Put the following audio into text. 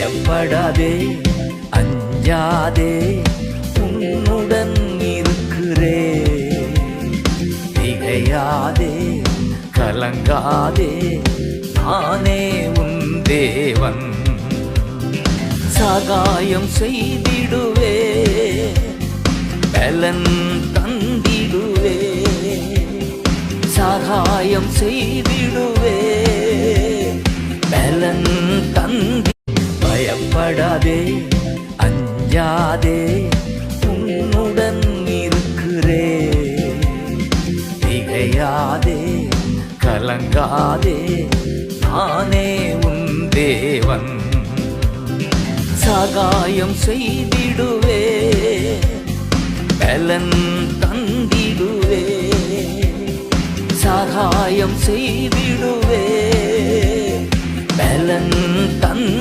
பயப்படாதே அஞ்சாதே உன்னுடன் இருக்கிறே. திகையாதே கலங்காதே நானே உன் தேவன். சகாயம் செய்திடுவே பலன் தந்திடுவே. சகாயம் செய்திடுவே பலன் தந்தி. பயப்படாதே அஞ்சாதே உன்னுடன் இருக்கிறே. திகையாதே கலங்காதே நானே உன் தேவன். சகாயம் செய்திடுவே பலன் தந்திடுவே. சகாயம் செய்திடுவே பலன் தந்திடுவே.